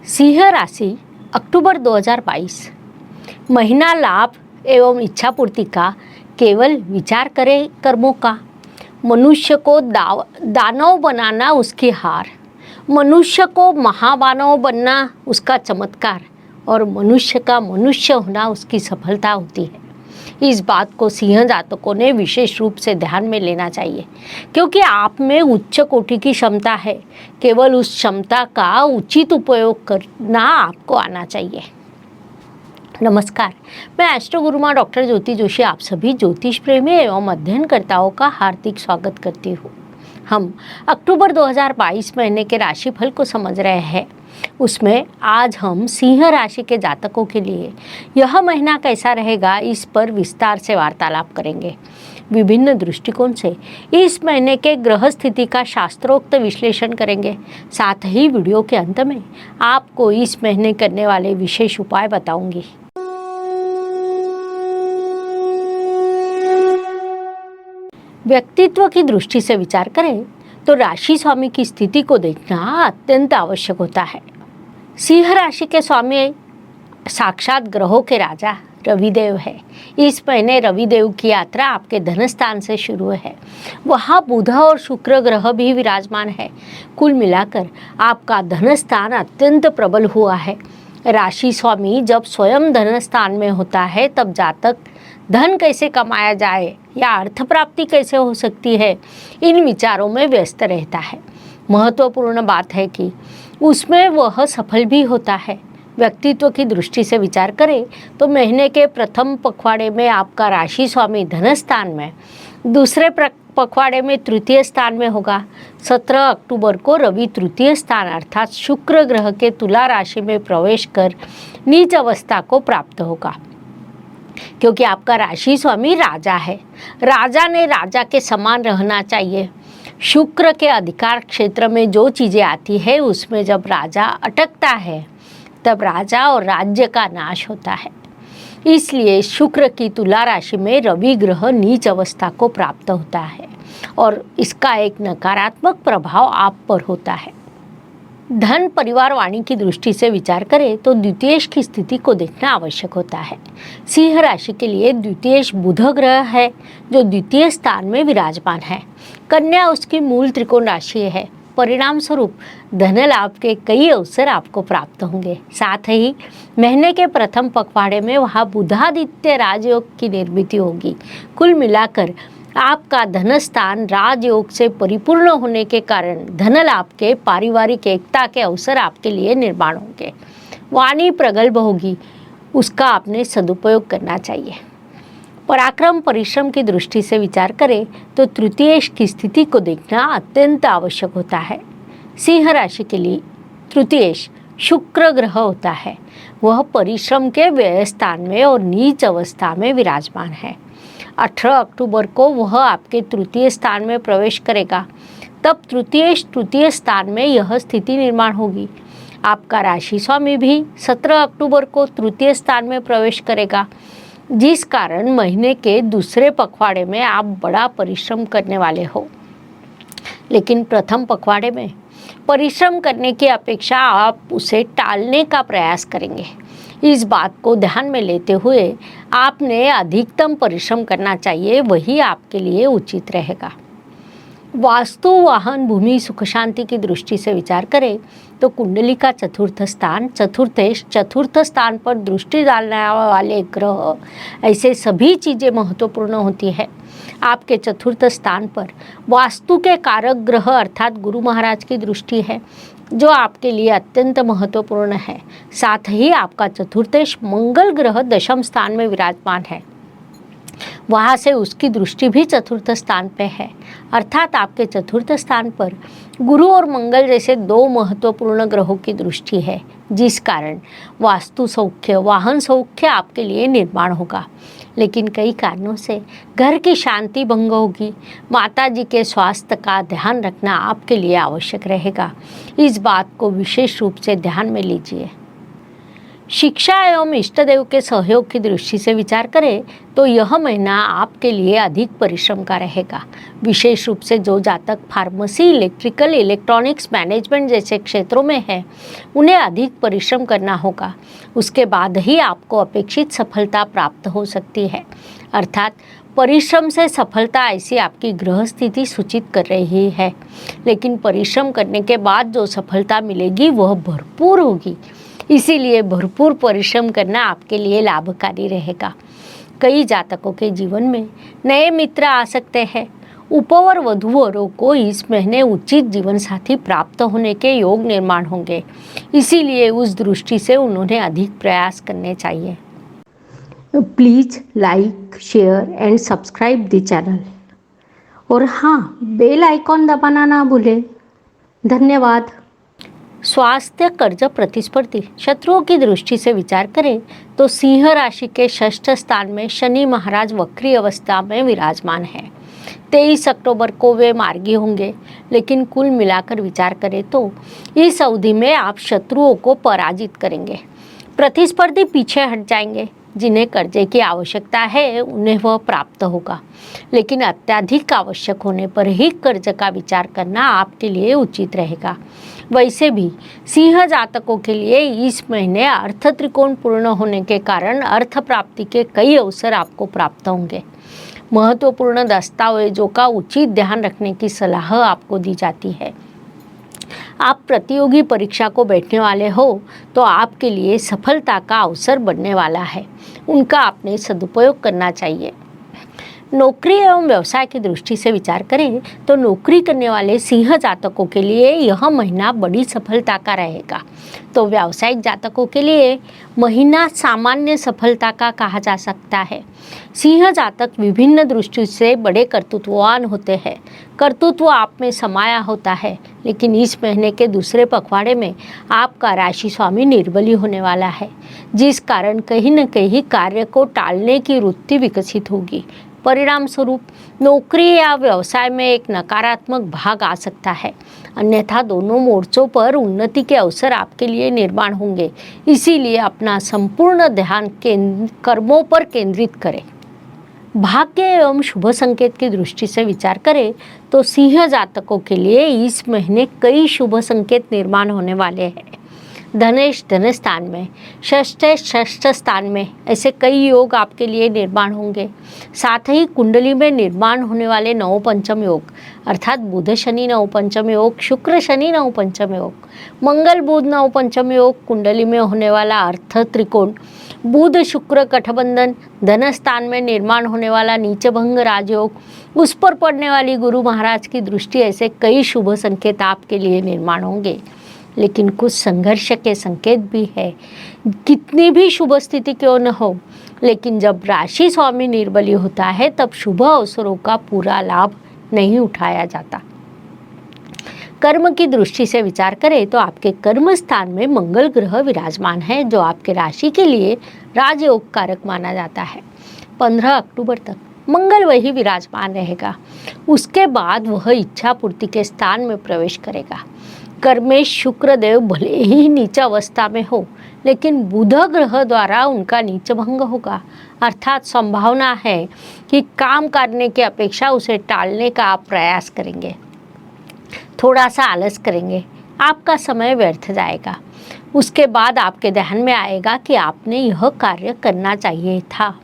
सिंह राशि अक्टूबर 2022। महीना लाभ एवं इच्छा पूर्ति का केवल विचार करे कर्मों का। मनुष्य को दानव बनाना उसकी हार, मनुष्य को महामानव बनना उसका चमत्कार और मनुष्य का मनुष्य होना उसकी सफलता होती है। इस बात को सिंह जातकों ने विशेष रूप से ध्यान में लेना चाहिए, क्योंकि आप में उच्च कोटि की क्षमता है। केवल उस क्षमता का उचित उपयोग करना आपको आना चाहिए। नमस्कार, मैं एस्ट्रो गुरुमा डॉक्टर ज्योति जोशी आप सभी ज्योतिष प्रेमी एवं अध्ययनकर्ताओं का हार्दिक स्वागत करती हूँ। हम अक्टूबर 2022 महीने के राशिफल को समझ रहे हैं। उसमें आज हम सिंह राशि के जातकों के लिए यह महीना कैसा रहेगा, इस पर विस्तार से वार्तालाप करेंगे। विभिन्न दृष्टिकोण से इस महीने के ग्रह स्थिति का शास्त्रोक्त विश्लेषण करेंगे। साथ ही वीडियो के अंत में आपको इस महीने करने वाले विशेष उपाय बताऊंगी। व्यक्तित्व की दृष्टि से विचार करें तो राशि स्वामी की स्थिति को देखना अत्यंत आवश्यक होता है। सिंह राशि के स्वामी साक्षात ग्रहों के राजा रविदेव है। इस महीने रविदेव की यात्रा आपके धन स्थान से शुरू है। वहाँ बुध और शुक्र ग्रह भी विराजमान है। कुल मिलाकर आपका धन स्थान अत्यंत प्रबल हुआ है। राशि स्वामी जब स्वयं धन स्थान में होता है तब जातक धन कैसे कमाया जाए या अर्थ प्राप्ति कैसे हो सकती है, इन विचारों में व्यस्त रहता है। महत्वपूर्ण बात है कि उसमें वह सफल भी होता है। व्यक्तित्व की दृष्टि से विचार करें तो महीने के प्रथम पखवाड़े में आपका राशि स्वामी धन स्थान में, दूसरे पखवाड़े में तृतीय स्थान में होगा। 17 अक्टूबर को रवि तृतीय स्थान अर्थात शुक्र ग्रह के तुला राशि में प्रवेश कर नीच अवस्था को प्राप्त होगा, क्योंकि आपका राशि स्वामी राजा है। राजा ने राजा के समान रहना चाहिए। शुक्र के अधिकार क्षेत्र में जो चीज़ें आती है उसमें जब राजा अटकता है तब राजा और राज्य का नाश होता है। इसलिए शुक्र की तुला राशि में रवि ग्रह नीच अवस्था को प्राप्त होता है और इसका एक नकारात्मक प्रभाव आप पर होता है। धन परिवार वाणी की दृष्टि से विचार करें तो द्वितीयेश की स्थिति को देखना आवश्यक होता है। सिंह राशि के लिए द्वितीयेश बुध ग्रह है जो द्वितीय स्थान में विराजमान है। कन्या उसकी मूल त्रिकोण राशि है। परिणाम स्वरूप धन लाभ के कई अवसर आपको प्राप्त होंगे। साथ ही महीने के प्रथम पखवाड़े में वहाँ बुधादित्य राजयोग की निर्मिति होगी। कुल मिलाकर आपका धन स्थान राजयोग से परिपूर्ण होने के कारण धन लाभ के पारिवारिक एकता के अवसर आपके लिए निर्माण होंगे। वाणी प्रगल्भ होगी, उसका आपने सदुपयोग करना चाहिए। पराक्रम परिश्रम की दृष्टि से विचार करें तो तृतीयेश की स्थिति को देखना अत्यंत आवश्यक होता है। सिंह राशि के लिए तृतीयेश शुक्र ग्रह होता है। वह परिश्रम के व्यय स्थान में और नीच अवस्था में विराजमान है। 18 अक्टूबर को वह आपके तृतीय स्थान में प्रवेश करेगा। तब तृतीय स्थान में यह स्थिति निर्माण होगी। आपका राशि स्वामी भी 17 अक्टूबर को तृतीय स्थान में प्रवेश करेगा, जिस कारण महीने के दूसरे पखवाड़े में आप बड़ा परिश्रम करने वाले हो। लेकिन प्रथम पखवाड़े में परिश्रम करने की अपेक्षा आप उसे टालने का प्रयास करेंगे। इस बात को ध्यान में लेते हुए आपने अधिकतम परिश्रम करना चाहिए, वही आपके लिए उचित रहेगा। वास्तु वाहन भूमि सुख शांति की दृष्टि से विचार करें तो कुंडली का चतुर्थ स्थान पर दृष्टि डालने वाले ग्रह, ऐसे सभी चीज़ें महत्वपूर्ण होती है। आपके चतुर्थ स्थान पर वास्तु के कारक ग्रह अर्थात गुरु महाराज की दृष्टि है, जो आपके लिए अत्यंत महत्वपूर्ण है। साथ ही आपका चतुर्थेश मंगल ग्रह दशम स्थान में विराजमान है। वहाँ से उसकी दृष्टि भी चतुर्थ स्थान पे है, अर्थात आपके चतुर्थ स्थान पर गुरु और मंगल जैसे दो महत्वपूर्ण ग्रहों की दृष्टि है, जिस कारण वास्तु सौख्य वाहन सौख्य आपके लिए निर्माण होगा। लेकिन कई कारणों से घर की शांति भंग होगी। माता जी के स्वास्थ्य का ध्यान रखना आपके लिए आवश्यक रहेगा। इस बात को विशेष रूप से ध्यान में लीजिए। शिक्षा एवं इष्ट देव के सहयोग की दृष्टि से विचार करें तो यह महीना आपके लिए अधिक परिश्रम का रहेगा। विशेष रूप से जो जातक फार्मेसी, इलेक्ट्रिकल, इलेक्ट्रॉनिक्स, मैनेजमेंट जैसे क्षेत्रों में है, उन्हें अधिक परिश्रम करना होगा। उसके बाद ही आपको अपेक्षित सफलता प्राप्त हो सकती है। अर्थात परिश्रम से सफलता ऐसी आपकी ग्रह स्थिति सूचित कर रही है, लेकिन परिश्रम करने के बाद जो सफलता मिलेगी वह भरपूर होगी। इसीलिए भरपूर परिश्रम करना आपके लिए लाभकारी रहेगा। कई जातकों के जीवन में नए मित्र आ सकते हैं। उपवर वधूवरों को इस महीने उचित जीवन साथी प्राप्त होने के योग निर्माण होंगे। इसीलिए उस दृष्टि से उन्होंने अधिक प्रयास करने चाहिए। Please like, share and subscribe the channel. और हाँ, बेल आइकॉन दबाना ना भूलें। धन्यवाद। स्वास्थ्य, कर्ज, प्रतिस्पर्धी, शत्रुओं की दृष्टि से विचार करें तो सिंह राशि के षष्ठ स्थान में शनि महाराज वक्री अवस्था में विराजमान है। 23 अक्टूबर को वे मार्गी होंगे, लेकिन कुल मिलाकर विचार करें तो इस अवधि में आप शत्रुओं को पराजित करेंगे। प्रतिस्पर्धी पीछे हट जाएंगे। जिन्हें कर्जे की आवश्यकता है उन्हें वह प्राप्त होगा, लेकिन अत्यधिक आवश्यक होने पर ही कर्ज का विचार करना आपके लिए उचित रहेगा। वैसे भी सिंह जातकों के लिए इस महीने अर्थ त्रिकोण पूर्ण होने के कारण अर्थ प्राप्ति के कई अवसर आपको प्राप्त होंगे। महत्वपूर्ण दस्तावेजों का उचित ध्यान रखने की सलाह आपको दी जाती है। आप प्रतियोगी परीक्षा को बैठने वाले हो तो आपके लिए सफलता का अवसर बनने वाला है। उनका आपने सदुपयोग करना चाहिए। नौकरी एवं व्यवसाय की दृष्टि से विचार करें तो नौकरी करने वाले सिंह जातकों के लिए यह महीना बड़ी सफलता का रहेगा। तो व्यावसायिक जातकों के लिए महीना सामान्य सफलता का कहा जा सकता है। सिंह जातक विभिन्न दृष्टि से बड़े कर्तृत्ववान होते हैं। कर्तृत्व आप में समाया होता है, लेकिन इस महीने के दूसरे पखवाड़े में आपका राशि स्वामी निर्बली होने वाला है, जिस कारण कहीं न कहीं कार्य को टालने की वृत्ति विकसित होगी। परिणाम स्वरूप नौकरी या व्यवसाय में एक नकारात्मक भाग आ सकता है, अन्यथा दोनों मोर्चों पर उन्नति के अवसर आपके लिए निर्माण होंगे। इसीलिए अपना संपूर्ण ध्यान कर्मों पर केंद्रित करें। भाग्य एवं शुभ संकेत की दृष्टि से विचार करें तो सिंह जातकों के लिए इस महीने कई शुभ संकेत निर्माण होने वाले हैं। धनेश धन स्थान में, षष्ठ स्थान में ऐसे कई योग आपके लिए निर्माण होंगे। साथ ही कुंडली में निर्माण होने वाले नवपंचम योग अर्थात बुध शनि नवपंचम योग, शुक्र शनि नवपंचम योग, मंगल बुध नवपंचम योग, कुंडली में होने वाला अर्थ त्रिकोण, बुध शुक्र गठबंधन, धन स्थान में निर्माण होने वाला नीचभंग राजयोग, उस पर पड़ने वाली गुरु महाराज की दृष्टि, ऐसे कई शुभ संकेत आपके लिए निर्माण होंगे। लेकिन कुछ संघर्ष के संकेत भी है। कितनी भी शुभ स्थिति क्यों न हो, लेकिन जब राशि स्वामी निर्बली होता है तब शुभ अवसरों का पूरा लाभ नहीं उठाया जाता। कर्म की दृष्टि से विचार करें तो आपके कर्म स्थान में मंगल ग्रह विराजमान है, जो आपके राशि के लिए राजयोग कारक माना जाता है। 15 अक्टूबर तक मंगल वही विराजमान रहेगा। उसके बाद वह इच्छा पूर्ति के स्थान में प्रवेश करेगा। कर्मेश शुक्र देव भले ही नीचा अवस्था में हो, लेकिन बुध ग्रह द्वारा उनका नीचभंग होगा। अर्थात संभावना है कि काम करने की अपेक्षा उसे टालने का आप प्रयास करेंगे, थोड़ा सा आलस करेंगे, आपका समय व्यर्थ जाएगा। उसके बाद आपके ध्यान में आएगा कि आपने यह कार्य करना चाहिए था।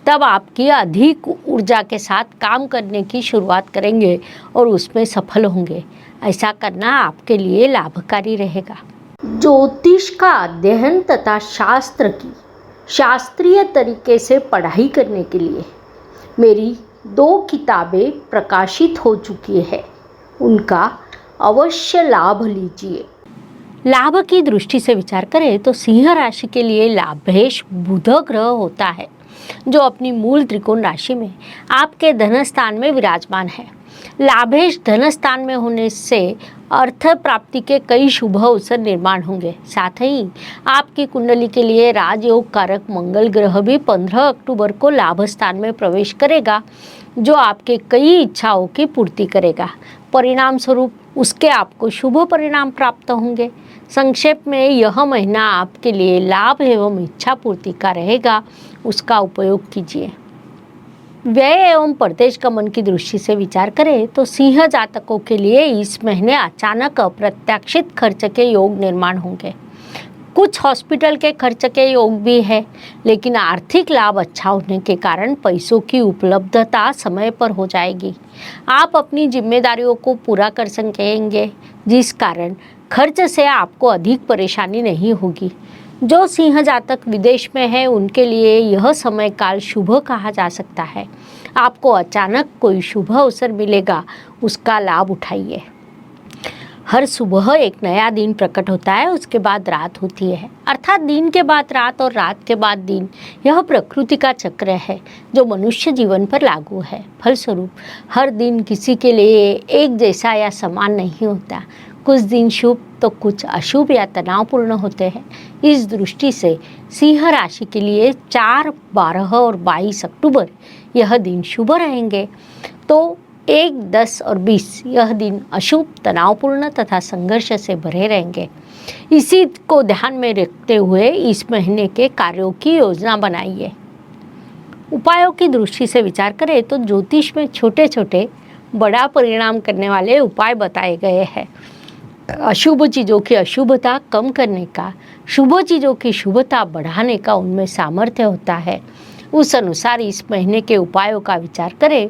तब आपकी अधिक ऊर्जा के साथ काम करने की शुरुआत करेंगे और उसमें सफल होंगे। ऐसा करना आपके लिए लाभकारी रहेगा। ज्योतिष का अध्ययन तथा शास्त्र की शास्त्रीय तरीके से पढ़ाई करने के लिए मेरी 2 किताबें प्रकाशित हो चुकी है, उनका अवश्य लाभ लीजिए। लाभ की दृष्टि से विचार करें तो सिंह राशि के लिए लाभेश बुध ग्रह होता है, जो अपनी मूल त्रिकोण राशि में आपके धन स्थान में विराजमान है। लाभेश धन स्थान में होने से अर्थ प्राप्ति के कई शुभ अवसर निर्माण होंगे। साथ ही आपकी कुंडली के लिए राजयोग कारक मंगल ग्रह भी 15 अक्टूबर को लाभ स्थान में प्रवेश करेगा, जो आपके कई इच्छाओं की पूर्ति करेगा। परिणाम स्वरूप उसके आपको शुभ परिणाम प्राप्त होंगे। संक्षेप में यह महीना आपके लिए लाभ एवं इच्छा पूर्ति का रहेगा, उसका उपयोग कीजिए। व्यय एवं परदेश गमन की दृष्टि से विचार करें तो सिंह जातकों के लिए इस महीने अचानक अप्रत्याशित खर्च के योग निर्माण होंगे। कुछ हॉस्पिटल के खर्च के योग भी है, लेकिन आर्थिक लाभ अच्छा होने के कारण पैसों की उपलब्धता समय पर हो जाएगी। आप अपनी जिम्मेदारियों को पूरा कर सकेंगे, जिस कारण खर्च से आपको अधिक परेशानी नहीं होगी। जो सिंह जातक विदेश में है उनके लिए यह समय काल शुभ कहा जा सकता है। आपको अचानक कोई शुभ अवसर मिलेगा, उसका लाभ उठाइए। हर सुबह एक नया दिन प्रकट होता है, उसके बाद रात होती है, अर्थात दिन के बाद रात और रात के बाद दिन। यह प्रकृति का चक्र है जो मनुष्य जीवन पर लागू है। फलस्वरूप हर दिन किसी के लिए एक जैसा या समान नहीं होता। कुछ दिन शुभ तो कुछ अशुभ या तनावपूर्ण होते हैं। इस दृष्टि से सिंह राशि के लिए 4, 12 और 22 अक्टूबर यह दिन शुभ रहेंगे, तो 1, 10 और 20 यह दिन अशुभ, तनावपूर्ण तथा संघर्ष से भरे रहेंगे। इसी को ध्यान में रखते हुए इस महीने के कार्यों की योजना बनाइए। उपायों की दृष्टि से विचार करें तो ज्योतिष में छोटे छोटे बड़ा परिणाम करने वाले उपाय बताए गए हैं। अशुभ चीज़ों की अशुभता कम करने का, शुभ चीज़ों की शुभता बढ़ाने का उनमें सामर्थ्य होता है। उस अनुसार इस महीने के उपायों का विचार करें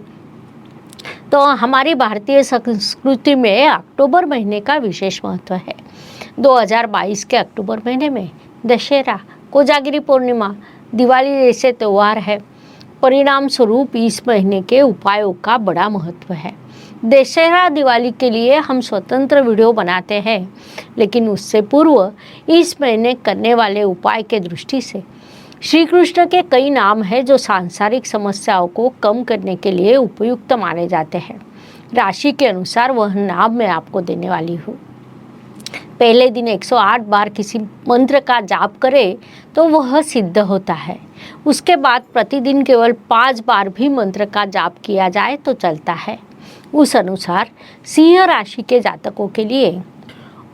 तो हमारी भारतीय संस्कृति में अक्टूबर महीने का विशेष महत्व है। 2022 के अक्टूबर महीने में दशहरा, कोजागिरी पूर्णिमा, दिवाली जैसे त्यौहार है। परिणाम स्वरूप इस महीने के उपायों का बड़ा महत्व है। दशहरा, दिवाली के लिए हम स्वतंत्र वीडियो बनाते हैं, लेकिन उससे पूर्व इस महीने करने वाले उपाय के दृष्टि से श्री कृष्ण के कई नाम हैं जो सांसारिक समस्याओं को कम करने के लिए उपयुक्त माने जाते हैं। राशि के अनुसार वह नाम मैं आपको देने वाली हूँ। पहले दिन 108 बार किसी मंत्र का जाप करें तो वह सिद्ध होता है। उसके बाद प्रतिदिन केवल 5 बार भी मंत्र का जाप किया जाए तो चलता है। उस अनुसार सिंह राशि के जातकों के लिए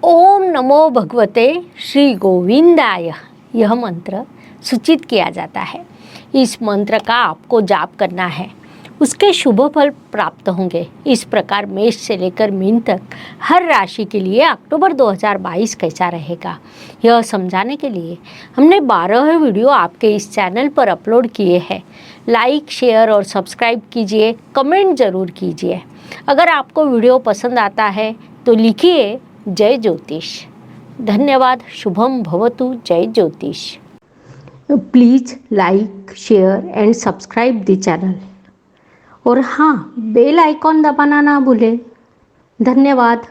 ओम नमो भगवते श्री गोविंदाय यह मंत्र सूचित किया जाता है। इस मंत्र का आपको जाप करना है, उसके शुभ फल प्राप्त होंगे। इस प्रकार मेष से लेकर मीन तक हर राशि के लिए अक्टूबर 2022 कैसा रहेगा, यह समझाने के लिए हमने 12 वीडियो आपके इस चैनल पर अपलोड किए हैं। लाइक, शेयर और सब्सक्राइब कीजिए, कमेंट जरूर कीजिए। अगर आपको वीडियो पसंद आता है तो लिखिए जय ज्योतिष। धन्यवाद। शुभम भवतु। जय ज्योतिष। Please like, share and subscribe the channel और हाँ, बेल आइकॉन दबाना ना भूलें। धन्यवाद।